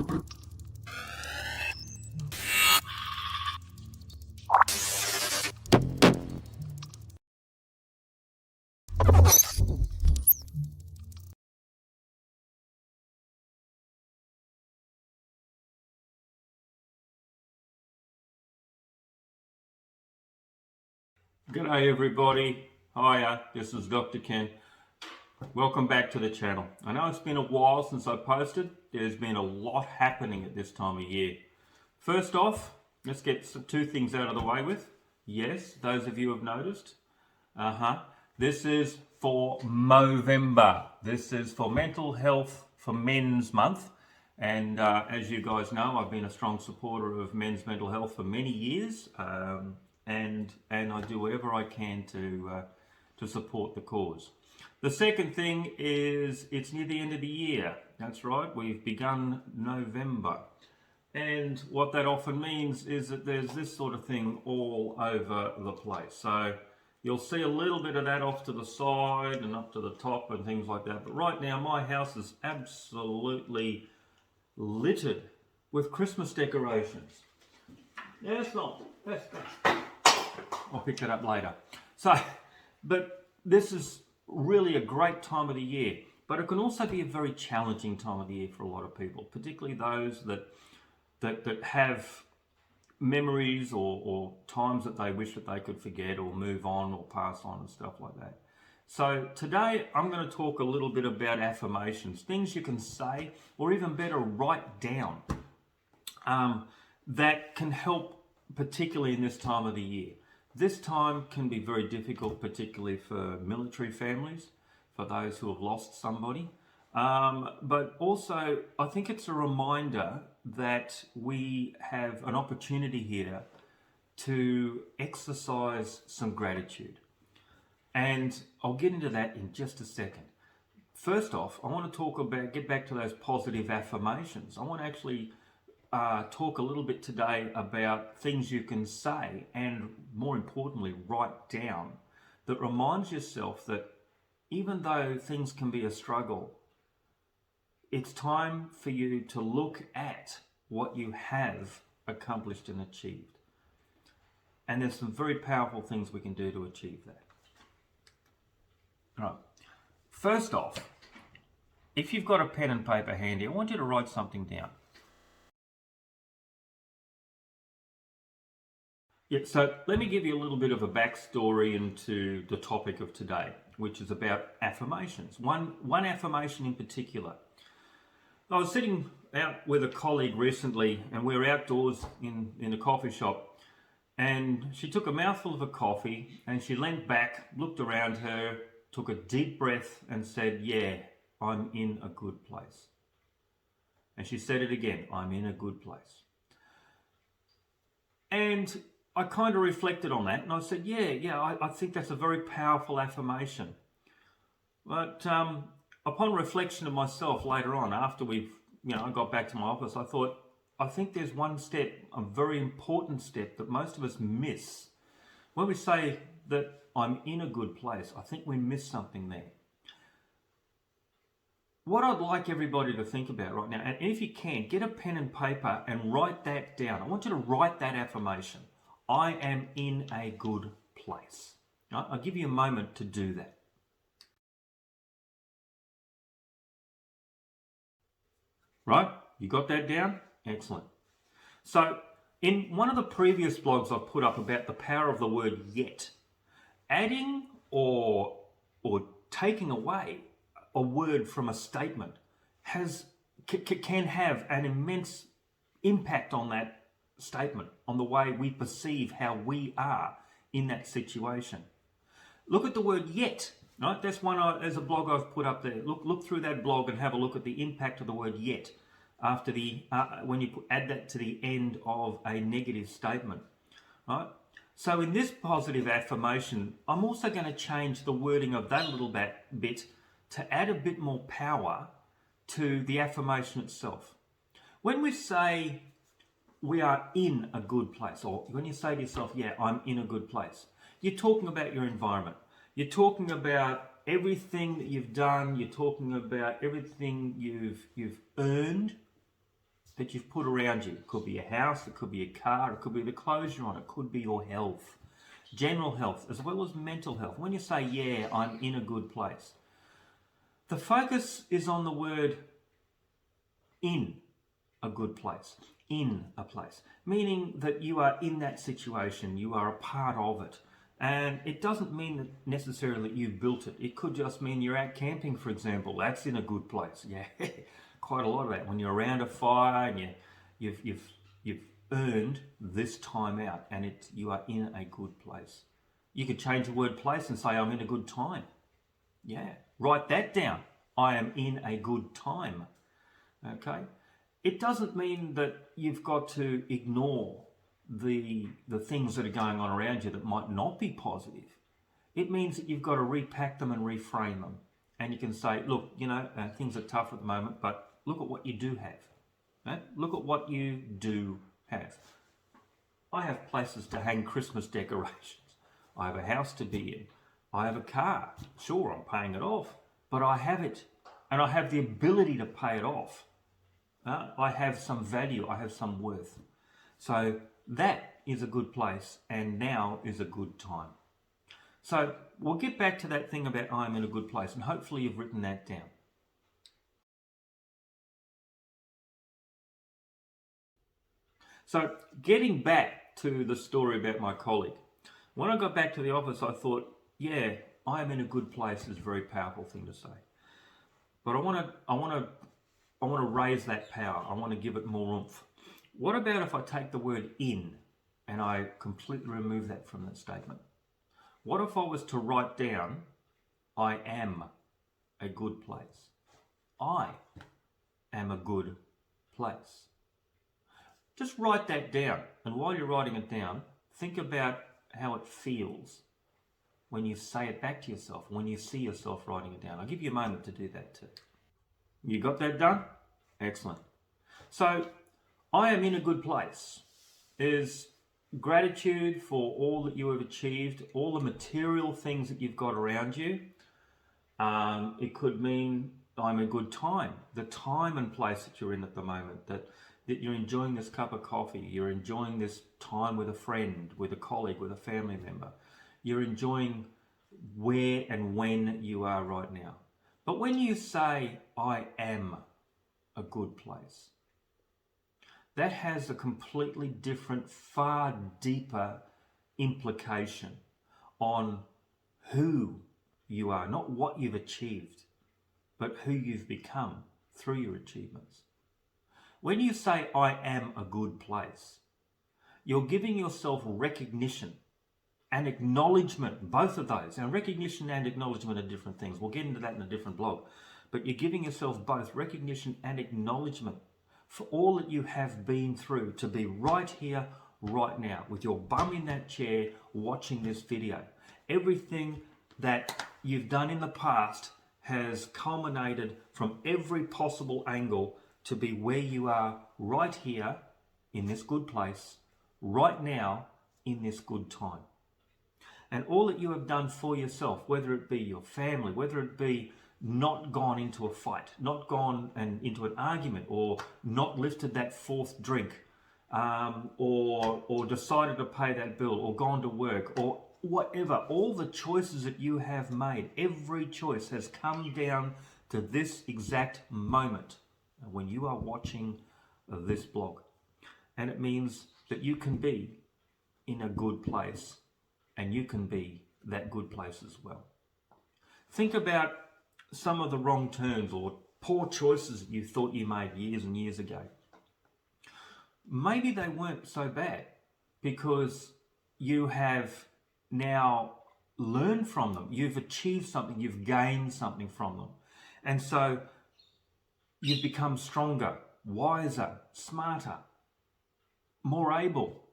G'day everybody, hiya, this is Dr. Ken. Welcome back to the channel. I know it's been a while since I posted. There's been a lot happening at this time of year. First off, let's get two things out of the way with. Yes, those of you have noticed. This is for Movember. This is for Mental Health for Men's Month. And as you guys know, I've been a strong supporter of men's mental health for many years. And I do whatever I can to support the cause. The second thing is it's near the end of the year. That's right, we've begun November. And what that often means is that there's this sort of thing all over the place. So you'll see a little bit of that off to the side and up to the top and things like that. But right now my house is absolutely littered with Christmas decorations. Yeah, it's not. That's I'll pick that up later. So, but this is really a great time of the year, but it can also be a very challenging time of the year for a lot of people, particularly those that have memories or times that they wish that they could forget or move on or pass on and stuff like that. So today I'm going to talk a little bit about affirmations, things you can say or even better write down that can help, particularly in this time of the year. This time can be very difficult, particularly for military families, for those who have lost somebody. But also, I think it's a reminder that we have an opportunity here to exercise some gratitude. And I'll get into that in just a second. First off, I want to get back to those positive affirmations. I want to actually talk a little bit today about things you can say and, more importantly, write down that reminds yourself that even though things can be a struggle, it's time for you to look at what you have accomplished and achieved. And there's some very powerful things we can do to achieve that. All right. First off, if you've got a pen and paper handy, I want you to write something down. Yeah, so let me give you a little bit of a backstory into the topic of today, which is about affirmations. One affirmation in particular. I was sitting out with a colleague recently, and we were outdoors in a coffee shop, and she took a mouthful of a coffee, and she leant back, looked around her, took a deep breath, and said, "Yeah, I'm in a good place." And she said it again, "I'm in a good place." And I kind of reflected on that and I said, I think that's a very powerful affirmation. But upon reflection of myself later on, after I got back to my office, I thought, I think there's one step, a very important step that most of us miss. When we say that I'm in a good place, I think we miss something there. What I'd like everybody to think about right now, and if you can, get a pen and paper and write that down. I want you to write that affirmation. I am in a good place. Right? I'll give you a moment to do that. Right? You got that down? Excellent. So, in one of the previous blogs I've put up about the power of the word yet, adding or taking away a word from a statement can have an immense impact on that statement, on the way we perceive how we are in that situation. Look at the word yet. Right? That's there's a blog I've put up there. Look through that blog and have a look at the impact of the word yet after when you add that to the end of a negative statement. Right? So in this positive affirmation, I'm also going to change the wording of that little bit to add a bit more power to the affirmation itself. When we say we are in a good place, or when you say to yourself, yeah, I'm in a good place, you're talking about your environment. You're talking about everything that you've done. You're talking about everything you've earned that you've put around you. It could be a house, it could be a car, it could be the clothes you're on, it could be your health, general health, as well as mental health. When you say, yeah, I'm in a good place, the focus is on the word in a good place, in a place, meaning that you are in that situation, you are a part of it. And it doesn't mean that necessarily you built it. It could just mean you're out camping, for example. That's in a good place. Yeah, quite a lot of that. When you're around a fire and you've earned this time out, and you are in a good place. You could change the word place and say, I'm in a good time. Yeah, write that down. I am in a good time. Okay? It doesn't mean that you've got to ignore the things that are going on around you that might not be positive. It means that you've got to repack them and reframe them. And you can say, look, things are tough at the moment, but look at what you do have. Right? Look at what you do have. I have places to hang Christmas decorations. I have a house to be in. I have a car. Sure, I'm paying it off, but I have it. And I have the ability to pay it off. I have some value. I have some worth. So that is a good place, and now is a good time. So we'll get back to that thing about I'm in a good place, and hopefully you've written that down. So getting back to the story about my colleague. When I got back to the office, I thought, yeah, I am in a good place is a very powerful thing to say. But I want to raise that power. I want to give it more oomph. What about if I take the word in and I completely remove that from that statement? What if I was to write down, I am a good place? I am a good place. Just write that down. And while you're writing it down, think about how it feels when you say it back to yourself, when you see yourself writing it down. I'll give you a moment to do that too. You got that done? Excellent. So, I am in a good place is gratitude for all that you have achieved, all the material things that you've got around you. It could mean I'm a good time, the time and place that you're in at the moment, that you're enjoying this cup of coffee, you're enjoying this time with a friend, with a colleague, with a family member. You're enjoying where and when you are right now. But when you say, I am a good place, that has a completely different, far deeper implication on who you are, not what you've achieved, but who you've become through your achievements. When you say, I am a good place, you're giving yourself recognition and acknowledgement, both of those. And recognition and acknowledgement are different things. We'll get into that in a different blog. But you're giving yourself both recognition and acknowledgement for all that you have been through to be right here, right now, with your bum in that chair watching this video. Everything that you've done in the past has culminated from every possible angle to be where you are right here in this good place, right now in this good time. And all that you have done for yourself, whether it be your family, whether it be not gone into a fight, not gone and into an argument, or not lifted that fourth drink, or decided to pay that bill, or gone to work, or whatever, all the choices that you have made, every choice has come down to this exact moment when you are watching this blog. And it means that you can be in a good place, and you can be that good place as well. Think about some of the wrong turns or poor choices that you thought you made years and years ago. Maybe they weren't so bad because you have now learned from them. You've achieved something, you've gained something from them. And so you've become stronger, wiser, smarter, more able,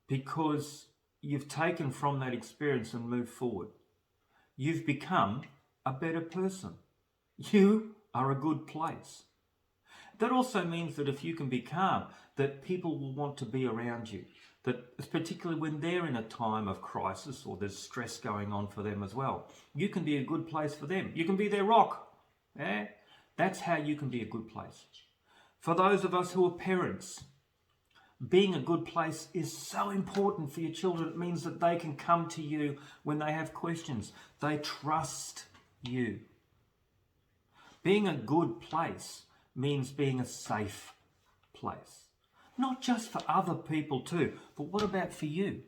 because you've taken from that experience and moved forward. You've become a better person. You are a good place. That also means that if you can be calm, that people will want to be around you. That particularly when they're in a time of crisis or there's stress going on for them as well, you can be a good place for them. You can be their rock. Yeah? That's how you can be a good place. For those of us who are parents, being a good place is so important for your children. It means that they can come to you when they have questions. They trust you. Being a good place means being a safe place. Not just for other people too, but what about for you?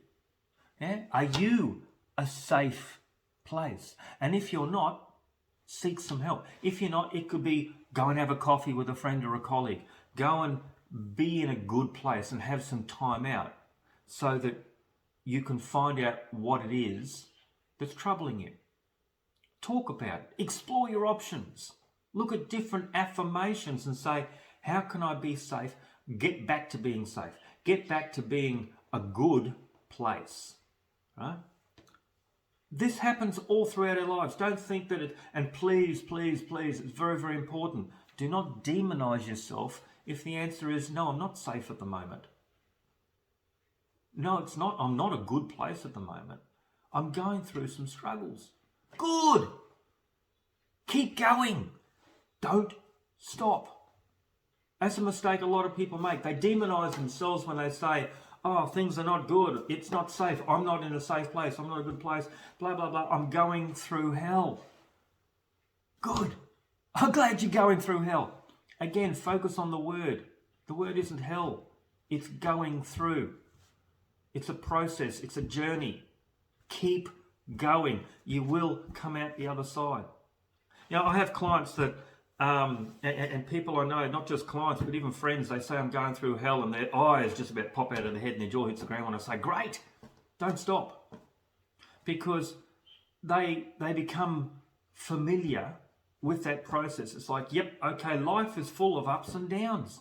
Yeah? Are you a safe place? And if you're not, seek some help. If you're not, it could be go and have a coffee with a friend or a colleague. Go and be in a good place and have some time out so that you can find out what it is that's troubling you. Talk about it. Explore your options. Look at different affirmations and say, how can I be safe? Get back to being safe. Get back to being a good place. Right? This happens all throughout our lives. Don't think that and please, please, please, it's very, very important. Do not demonize yourself if the answer is, no, I'm not safe at the moment. No, it's not. I'm not a good place at the moment. I'm going through some struggles. Good. Keep going. Don't stop. That's a mistake a lot of people make. They demonize themselves when they say, oh, things are not good. It's not safe. I'm not in a safe place. I'm not a good place. Blah, blah, blah. I'm going through hell. Good. I'm glad you're going through hell. Again, focus on the word. The word isn't hell. It's going through. It's a process. It's a journey. Keep going. You will come out the other side. Now, I have clients that, and people I know, not just clients, but even friends, they say I'm going through hell and their eyes just about pop out of their head and their jaw hits the ground when I say, great, don't stop. Because they become familiar with that process. It's like, yep, okay, life is full of ups and downs.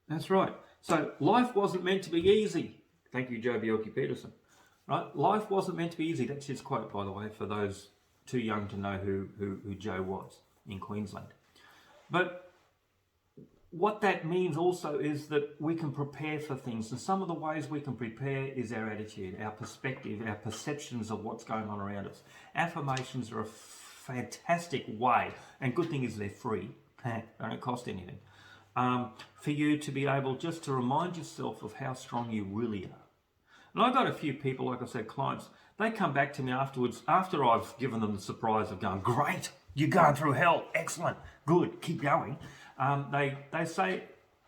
That's right. So life wasn't meant to be easy. Thank you, Joe Bjelke-Peterson. Right? Life wasn't meant to be easy. That's his quote, by the way, for those too young to know who Joe was in Queensland. But what that means also is that we can prepare for things. And some of the ways we can prepare is our attitude, our perspective, our perceptions of what's going on around us. Affirmations are a fantastic way, and good thing is they're free. They don't cost anything. For you to be able just to remind yourself of how strong you really are. And I've got a few people, like I said, clients, they come back to me afterwards, after I've given them the surprise of going, great, you're going through hell, excellent, good, keep going. They say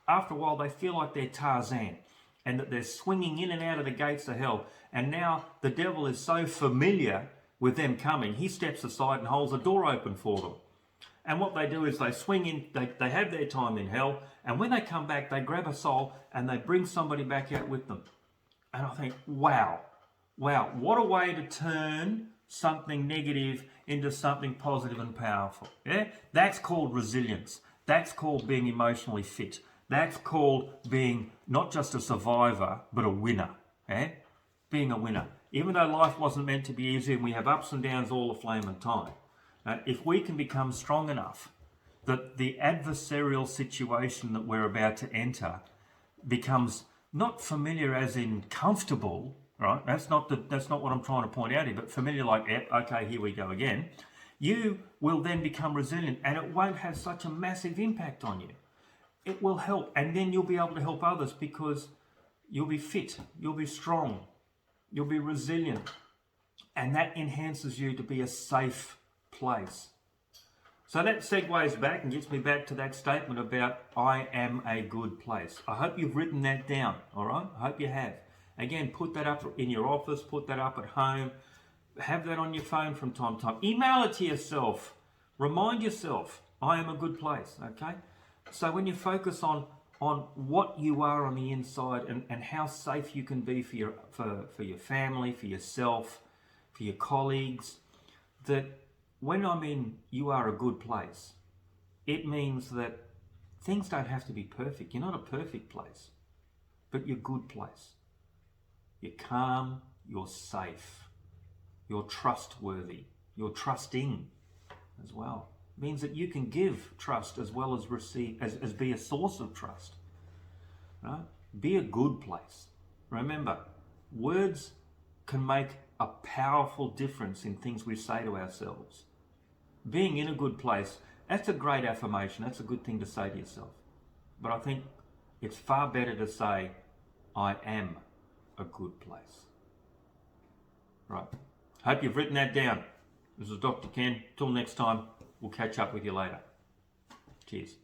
after a while they feel like they're Tarzan and that they're swinging in and out of the gates of hell. And now the devil is so familiar with them coming, he steps aside and holds a door open for them. And what they do is they swing in, they have their time in hell, and when they come back, they grab a soul and they bring somebody back out with them. And I think, wow, what a way to turn something negative into something positive and powerful. Yeah, that's called resilience. That's called being emotionally fit. That's called being not just a survivor, but a winner. Yeah? Being a winner. Even though life wasn't meant to be easy and we have ups and downs all the flaming time, if we can become strong enough that the adversarial situation that we're about to enter becomes not familiar as in comfortable, right? That's not what I'm trying to point out here, but familiar like, okay, here we go again. You will then become resilient and it won't have such a massive impact on you. It will help, and then you'll be able to help others because you'll be fit, you'll be strong, you'll be resilient, and that enhances you to be a safe place. So that segues back and gets me back to that statement about I am a good place. I hope you've written that down, all right? I hope you have. Again, put that up in your office, put that up at home, have that on your phone from time to time. Email it to yourself. Remind yourself, I am a good place, okay? So when you focus on what you are on the inside and how safe you can be for your family, for yourself, for your colleagues, that when I mean you are a good place, it means that things don't have to be perfect. You're not a perfect place, but you're a good place. You're calm, you're safe, you're trustworthy, you're trusting as well. It means that you can give trust as well as receive, as be a source of trust. Right? Be a good place. Remember, words can make a powerful difference in things we say to ourselves. being in a good place, that's a great affirmation. That's a good thing to say to yourself. But I think it's far better to say, I am a good place. Right. Hope you've written that down. This is Dr. Ken. Till next time, we'll catch up with you later. Cheers.